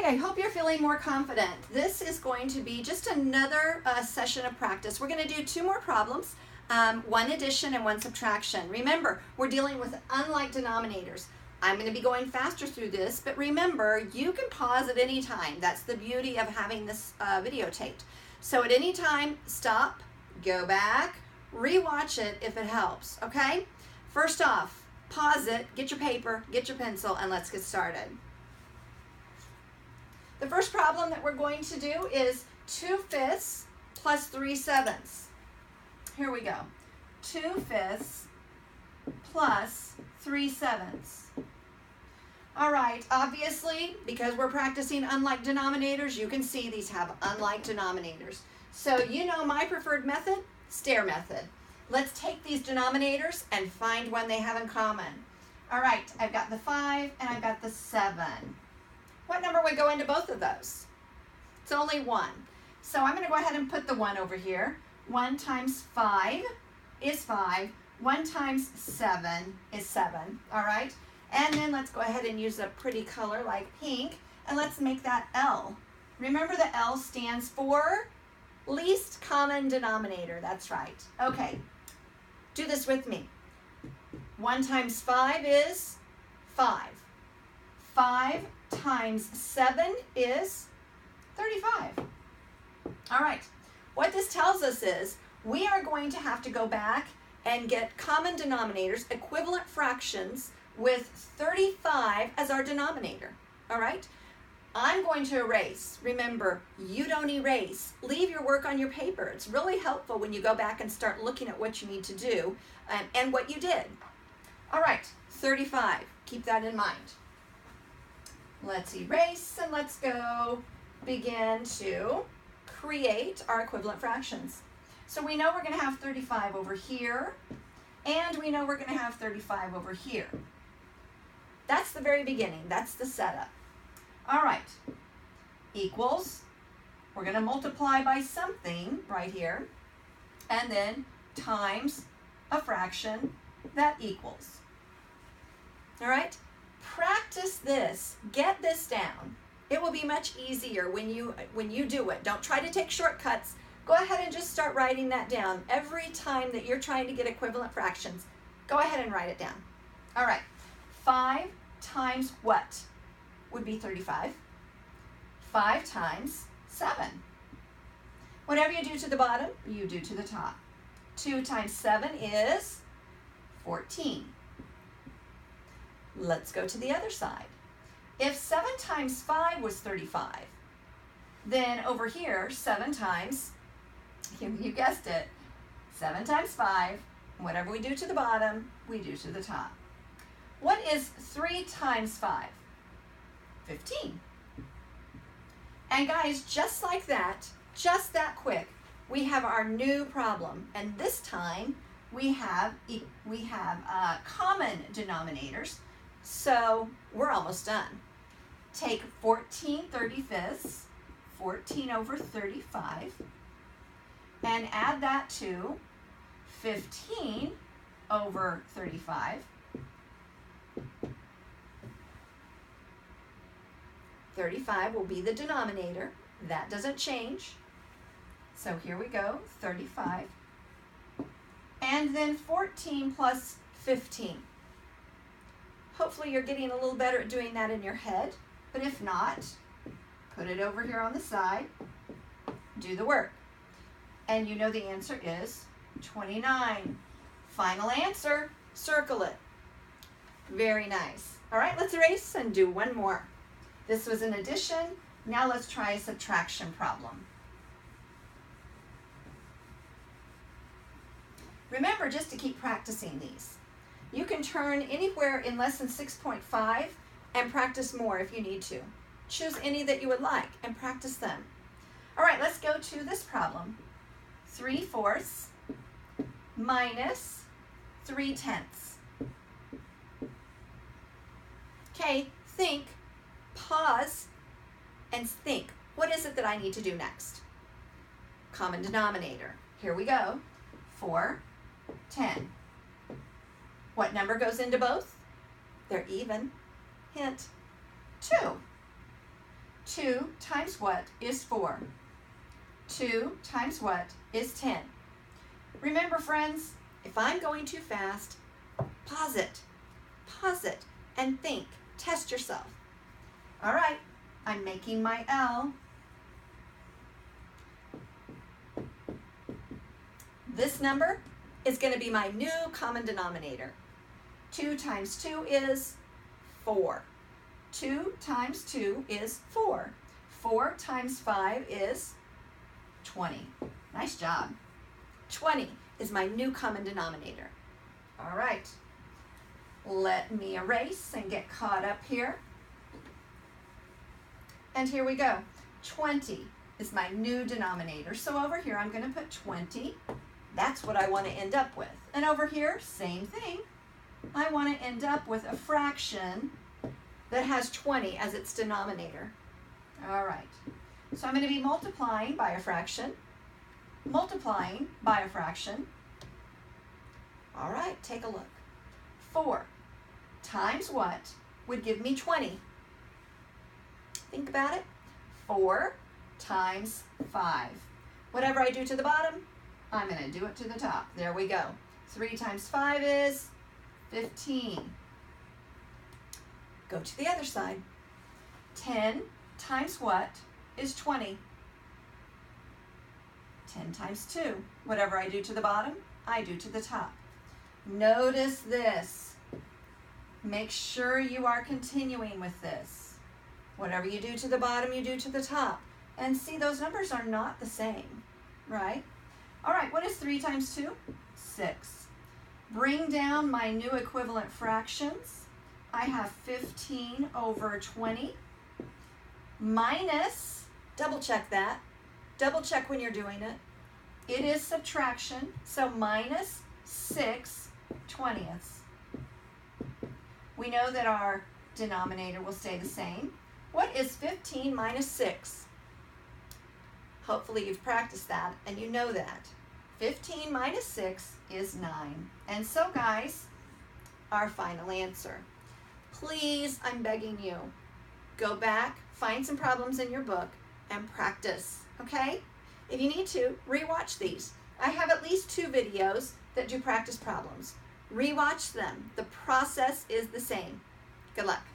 right, I hope you're feeling more confident. This is going to be just another session of practice. We're going to do 2 more problems, one addition and one subtraction. Remember, we're dealing with unlike denominators. I'm going to be going faster through this, but remember, you can pause at any time. That's the beauty of having this videotaped. So at any time, stop, go back, rewatch it if it helps, okay? First off, pause it, get your paper, get your pencil, and let's get started. The first problem that we're going to do is 2/5 plus 3/7. Here we go. 2/5 plus 3/7. All right, obviously, because we're practicing unlike denominators, you can see these have unlike denominators. So you know my preferred method, stair method. Let's take these denominators and find one they have in common. All right, I've got the 5 and I've got the 7. What number would go into both of those? It's only 1. So I'm going to go ahead and put the 1 over here. 1 times 5 is 5. 1 times 7 is 7. All right? And then let's go ahead and use a pretty color like pink, and let's make that L. Remember the L stands for least common denominator. That's right. Okay. Do this with me. 1 times 5 is 5. 5 times 7 is 35. All right, what this tells us is we are going to have to go back and get common denominators, equivalent fractions, with 35 as our denominator. All right, I'm going to erase. Remember, you don't erase. Leave your work on your paper. It's really helpful when you go back and start looking at what you need to do and what you did. All right, 35. Keep that in mind. Let's erase and let's go begin to create our equivalent fractions. So we know we're going to have 35 over here, and we know we're going to have 35 over here. That's the very beginning. That's the setup. All right, equals, we're going to multiply by something right here, and then times a fraction that equals. All right? Practice this. Get this down. It will be much easier when you do it. Don't try to take shortcuts. Go ahead and just start writing that down. Every time that you're trying to get equivalent fractions, go ahead and write it down. All right. 5 times what would be 35? 5 times 7. Whatever you do to the bottom, you do to the top. 2 times 7 is 14. Let's go to the other side. If 7 times 5 was 35, then over here, 7 times, you guessed it, 7 times 5, whatever we do to the bottom, we do to the top. What is 3 times 5? 15. And guys, just like that, just that quick, we have our new problem. And this time, we have common denominators. So we're almost done. Take 14 35ths, 14 over 35, and add that to 15 over 35. 35 will be the denominator. That doesn't change. So here we go, 35. And then 14 plus 15. Hopefully you're getting a little better at doing that in your head, but if not, put it over here on the side, do the work. And you know the answer is 29. Final answer, circle it. Very nice. All right, let's erase and do one more. This was an addition. Now let's try a subtraction problem. Remember just to keep practicing these. You can turn anywhere in lesson 6.5 and practice more if you need to. Choose any that you would like and practice them. All right, let's go to this problem. 3/4 minus 3/10. Okay, think, pause, and think. What is it that I need to do next? Common denominator. Here we go. 4, 10. What number goes into both? They're even. Hint, 2. 2 times what is 4? 2 times what is 10? Remember, friends, if I'm going too fast, pause it, and think. Test yourself. All right, I'm making my L. This number is going to be my new common denominator. 2 times 2 is 4. 2 times 2 is 4. 4 times 5 is 20. Nice job. 20 is my new common denominator. All right. Let me erase and get caught up here. And here we go. 20 is my new denominator. So over here, I'm going to put 20. That's what I want to end up with. And over here, same thing. I want to end up with a fraction that has 20 as its denominator. All right. So I'm going to be multiplying by a fraction, multiplying by a fraction. All right, take a look. 4 times what would give me 20? Think about it. 4 times 5. Whatever I do to the bottom, I'm going to do it to the top. There we go. 3 times 5 is 15. Go to the other side. 10 times what is 20? 10 times 2. Whatever I do to the bottom, I do to the top. Notice this. Make sure you are continuing with this. Whatever you do to the bottom, you do to the top. And see, those numbers are not the same, right? All right, what is 3 times 2? 6. Bring down my new equivalent fractions. I have 15 over 20 minus, double check that. Double check when you're doing it. It is subtraction, so minus 6/20. We know that our denominator will stay the same. What is 15 minus 6? Hopefully you've practiced that and you know that. 15 minus 6 is 9. And so guys, our final answer. Please, I'm begging you, go back, find some problems in your book, and practice, okay? If you need to, rewatch these. I have at least 2 videos that do practice problems. Rewatch them. The process is the same. Good luck.